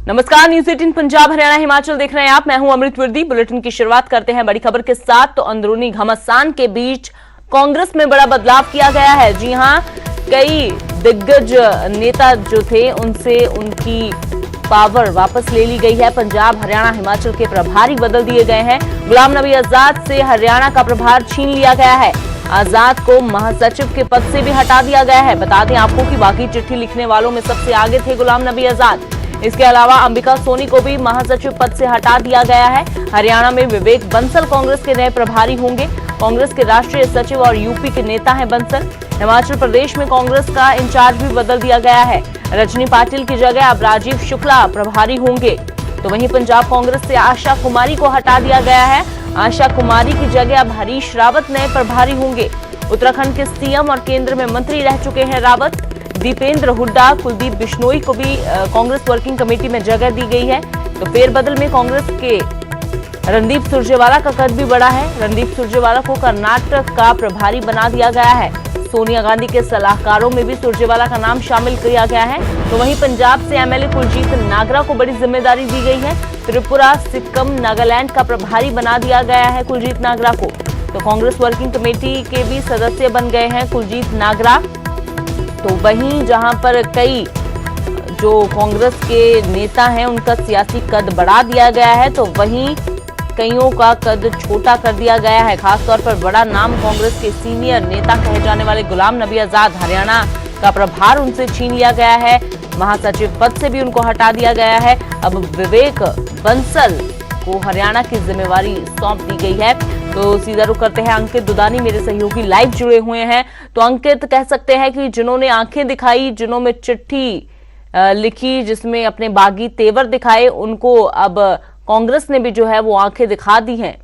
नमस्कार, न्यूज 18 पंजाब हरियाणा हिमाचल देख रहे हैं आप। मैं हूं अमृत वर्दी। बुलेटिन की शुरुआत करते हैं बड़ी खबर के साथ। तो अंदरूनी घमासान के बीच कांग्रेस में बड़ा बदलाव किया गया है। जी हां, कई दिग्गज नेता जो थे उनसे उनकी पावर वापस ले ली गई है। पंजाब, हरियाणा, हिमाचल के प्रभारी बदल दिए गए हैं। गुलाम नबी आजाद से हरियाणा का प्रभार छीन लिया गया है। आजाद को महासचिव के पद से भी हटा दिया गया है। बता दें आपको कि बाकी चिट्ठी लिखने वालों में सबसे आगे थे गुलाम नबी आजाद। इसके अलावा अंबिका सोनी को भी महासचिव पद से हटा दिया गया है। हरियाणा में विवेक बंसल कांग्रेस के नए प्रभारी होंगे। कांग्रेस के राष्ट्रीय सचिव और यूपी के नेता हैं बंसल। हिमाचल प्रदेश में कांग्रेस का इंचार्ज भी बदल दिया गया है। रजनी पाटिल की जगह अब राजीव शुक्ला प्रभारी होंगे। तो वहीं पंजाब कांग्रेस से आशा कुमारी को हटा दिया गया है। आशा कुमारी की जगह अब हरीश रावत नए प्रभारी होंगे। उत्तराखंड के सीएम और केंद्र में मंत्री रह चुके हैं रावत। दीपेंद्र हुड्डा, कुलदीप बिश्नोई को भी कांग्रेस वर्किंग कमेटी में जगह दी गई है। तो फेरबदल में कांग्रेस के रणदीप सुरजेवाला का कद भी बढ़ा है। रणदीप सुरजेवाला को कर्नाटक का प्रभारी बना दिया गया है। सोनिया गांधी के सलाहकारों में भी सुरजेवाला का नाम शामिल किया गया है। तो वहीं पंजाब से एमएलए कुलजीत नागरा को बड़ी जिम्मेदारी दी गई है। त्रिपुरा, सिक्किम, नागालैंड का प्रभारी बना दिया गया है कुलजीत नागरा को। तो कांग्रेस वर्किंग कमेटी के भी सदस्य बन गए हैं कुलजीत नागरा। तो वहीं जहां पर कई जो कांग्रेस के नेता हैं उनका सियासी कद बढ़ा दिया गया है, तो वहीं कईयों का कद छोटा कर दिया गया है। खासतौर पर बड़ा नाम कांग्रेस के सीनियर नेता कहे जाने वाले गुलाम नबी आजाद, हरियाणा का प्रभार उनसे छीन लिया गया है। महासचिव पद से भी उनको हटा दिया गया है। अब विवेक बंसल को हरियाणा की जिम्मेवारी सौंप दी गई है। तो सीधा रुख करते हैं, अंकित दुदानी मेरे सहयोगी लाइव जुड़े हुए हैं। तो अंकित, कह सकते हैं कि जिन्होंने आंखें दिखाई, जिन्होंने चिट्ठी लिखी, जिसमें अपने बागी तेवर दिखाए, उनको अब कांग्रेस ने भी जो है वो आंखें दिखा दी हैं।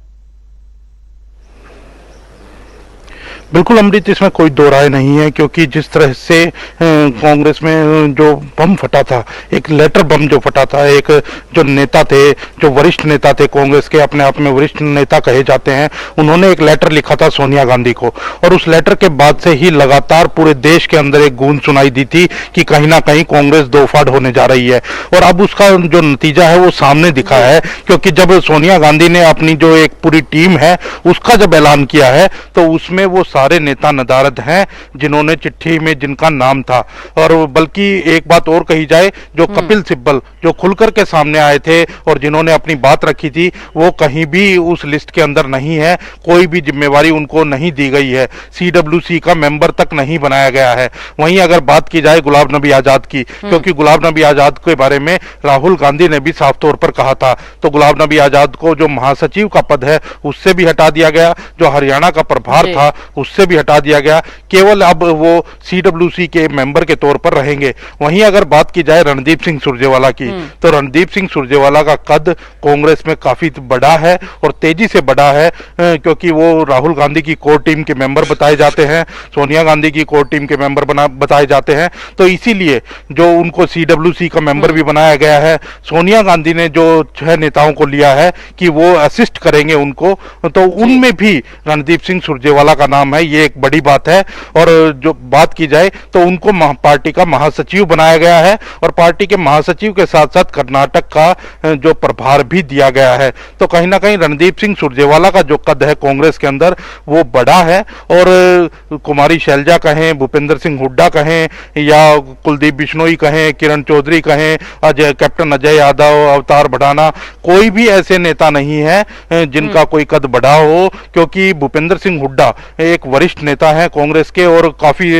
बिल्कुल अमृत, इसमें कोई दो राय नहीं है, क्योंकि जिस तरह से कांग्रेस में जो बम फटा था, एक लेटर बम जो फटा था, एक जो नेता थे, जो वरिष्ठ नेता थे कांग्रेस के, अपने आप में वरिष्ठ नेता कहे जाते हैं, उन्होंने एक लेटर लिखा था सोनिया गांधी को। और उस लेटर के बाद से ही लगातार पूरे देश के अंदर एक गूंज सुनाई दी थी कि कहीं ना कहीं कांग्रेस दो फाड़ होने जा रही है। और अब उसका जो नतीजा है वो सामने दिखा है, क्योंकि जब सोनिया गांधी ने अपनी जो एक पूरी टीम है उसका जब ऐलान किया है, तो उसमें वो सारे नेता नदारद हैं जिन्होंने चिट्ठी में जिनका नाम था। और बल्कि एक बात और कही जाए, जो कपिल सिब्बल जो खुलकर के सामने आए थे और जिन्होंने अपनी बात रखी थी, वो कहीं भी उस लिस्ट के अंदर नहीं है। कोई भी जिम्मेवारी उनको नहीं दी गई है। सीडब्ल्यूसी का मेंबर तक नहीं बनाया गया है। वहीं अगर बात की जाए गुलाम नबी आजाद की, क्योंकि गुलाम नबी आजाद के बारे में राहुल गांधी ने भी साफ तौर पर कहा था, तो गुलाम नबी आजाद को जो महासचिव का पद है उससे भी हटा दिया गया, जो हरियाणा का प्रभार था उससे भी हटा दिया गया। केवल अब वो सीडब्ल्यूसी के मेंबर के तौर पर रहेंगे। वहीं अगर बात की जाए रणदीप सिंह सुरजेवाला की, तो रणदीप सिंह सुरजेवाला का कद कांग्रेस में काफी बड़ा है और तेजी से बढ़ा है, क्योंकि वो राहुल गांधी की कोर टीम के मेंबर बताए जाते हैं, सोनिया गांधी की कोर टीम के मेंबर बताए जाते हैं। तो इसीलिए जो उनको सीडब्ल्यूसी का मेंबर भी बनाया गया है। सोनिया गांधी ने जो 6 नेताओं को लिया है कि वो असिस्ट करेंगे उनको, तो उनमें भी रणदीप सिंह सुरजेवाला का नाम है। ये एक बड़ी बात है। और जो बात की जाए तो उनको पार्टी का महासचिव बनाया गया है और पार्टी के महासचिव के साथ साथ कर्नाटक का जो प्रभार भी दिया गया है। तो कहीं ना कहीं रणदीप सिंह सुरजेवाला का जो कद है कांग्रेस के अंदर वो बड़ा है। और कुमारी शैलजा कहें, भूपेंद्र सिंह हुड्डा कहें, या कुलदीप बिश्नोई कहें, किरण चौधरी कहें, कैप्टन अजय यादव, अवतार भड़ाना, कोई भी ऐसे नेता नहीं है जिनका कोई कद बढ़ा हो। क्योंकि भूपेंद्र सिंह हुड्डा एक वरिष्ठ नेता है कांग्रेस के और काफी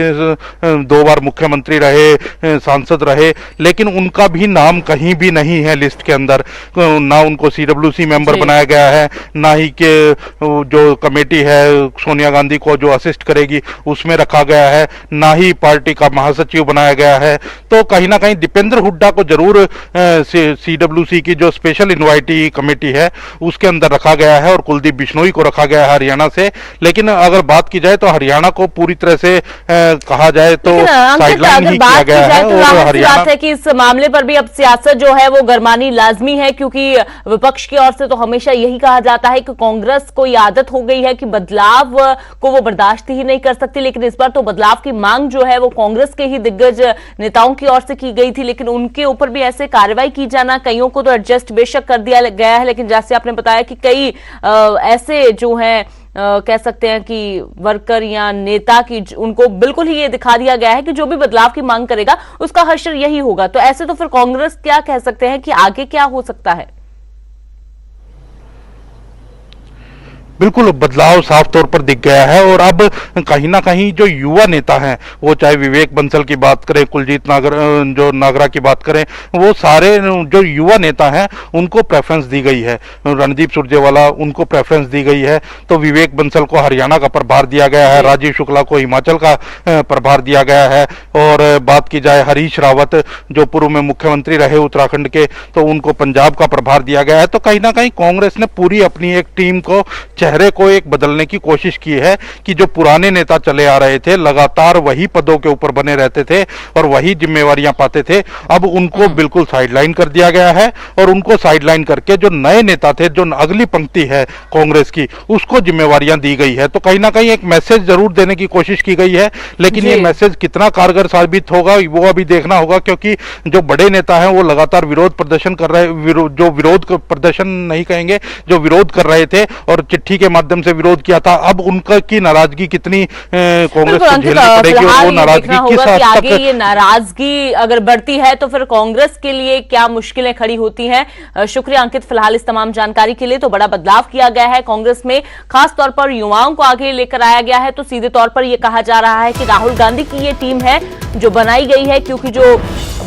2 बार मुख्यमंत्री रहे, सांसद रहे, लेकिन उनका भी नाम कहीं भी नहीं है लिस्ट के अंदर। ना उनको सीडब्ल्यूसी मेंबर बनाया गया है, ना ही के जो कमेटी है सोनिया गांधी को जो असिस्ट करेगी उसमें रखा गया है, ना ही पार्टी का महासचिव बनाया गया है। तो कहीं ना कहीं दीपेंद्र हुड्डा को जरूर सीडब्ल्यूसी की जो स्पेशल इन्वाइटी कमेटी है उसके अंदर रखा गया है और कुलदीप बिश्नोई को रखा गया है हरियाणा से। लेकिन अगर बात की जाए तो हरियाणा को पूरी तरह से कहा जाए तो साइडलाइन ही किया गया है। और हरियाणा बात है कि इस मामले पर भी अब सियासत जो है वो गरमानी लाजमी है, क्योंकि विपक्ष की ओर से तो हमेशा यही कहा जाता है कि कांग्रेस को ये आदत हो गई है कि बदलाव को वो बर्दाश्त ही नहीं कर सकती, लेकिन इस बार तो बदलाव की मांग जो है वो कांग्रेस के ही दिग्गज नेताओं की ओर से की गई थी, लेकिन उनके ऊपर भी ऐसे कार्रवाई की जाना, कईयों को तो एडजस्ट बेशक कर दिया गया है, लेकिन जैसे आपने बताया कि कई ऐसे जो हैं कह सकते हैं कि वर्कर या नेता की उनको बिल्कुल ही ये दिखा दिया गया है कि जो भी बदलाव की मांग करेगा उसका हश्र यही होगा। तो ऐसे तो फिर कांग्रेस क्या कह सकते हैं कि आगे क्या हो सकता है? बिल्कुल बदलाव साफ तौर पर दिख गया है और अब कहीं ना कहीं जो युवा नेता हैं, वो चाहे विवेक बंसल की बात करें, कुलजीत नागरा की बात करें, वो सारे जो युवा नेता हैं उनको प्रेफरेंस दी गई है। रणदीप सुरजेवाला उनको प्रेफरेंस दी गई है, तो विवेक बंसल को हरियाणा का प्रभार दिया गया है, राजीव शुक्ला को हिमाचल का प्रभार दिया गया है। और बात की जाए हरीश रावत जो पूर्व में मुख्यमंत्री रहे उत्तराखंड के, तो उनको पंजाब का प्रभार दिया गया है। तो कहीं ना कहीं कांग्रेस ने पूरी अपनी एक टीम को, चेहरे को एक बदलने की कोशिश की है कि जो पुराने नेता चले आ रहे थे, लगातार वही पदों के ऊपर बने रहते थे और वही जिम्मेवारियां पाते थे, अब उनको बिल्कुल साइडलाइन कर दिया गया है। और उनको साइडलाइन करके जो नए नेता थे, जो अगली पंक्ति है कांग्रेस की, उसको जिम्मेवारियां दी गई है। तो कहीं ना कहीं एक मैसेज जरूर देने की कोशिश की गई है, लेकिन ये मैसेज कितना कारगर साबित होगा वो अभी देखना होगा, क्योंकि जो बड़े नेता हैं वो लगातार विरोध प्रदर्शन कर रहे, जो विरोध प्रदर्शन नहीं कहेंगे, जो विरोध कर रहे थे और चिट्ठी के माध्यम से विरोध किया था, अब उनका की नाराजगी कितनी कांग्रेस को झेलनी पड़ेगी और वो नाराजगी किस हद तक, आगे ये नाराजगी अगर बढ़ती है तो फिर कांग्रेस के लिए क्या मुश्किलें खड़ी होती हैं। शुक्रिया अंकित फिलहाल इस तमाम जानकारी के लिए। तो बड़ा बदलाव किया गया है कांग्रेस में, खास तौर पर युवाओं को आगे लेकर आया गया है। तो सीधे तौर पर यह कहा जा रहा है कि राहुल गांधी की ये टीम है जो बनाई गई है, क्योंकि जो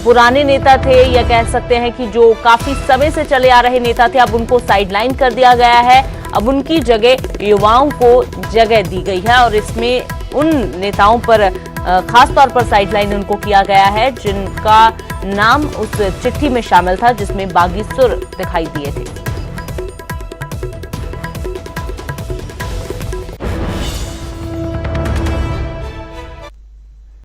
पुराने नेता थे या कह सकते हैं कि जो काफी समय से चले आ रहे नेता थे, अब उनको साइडलाइन कर दिया गया है। अब उनकी जगह युवाओं को जगह दी गई है और इसमें उन नेताओं पर खास तौर पर साइडलाइन उनको किया गया है जिनका नाम उस चिट्ठी में शामिल था जिसमें बागी सुर दिखाई दिए थे।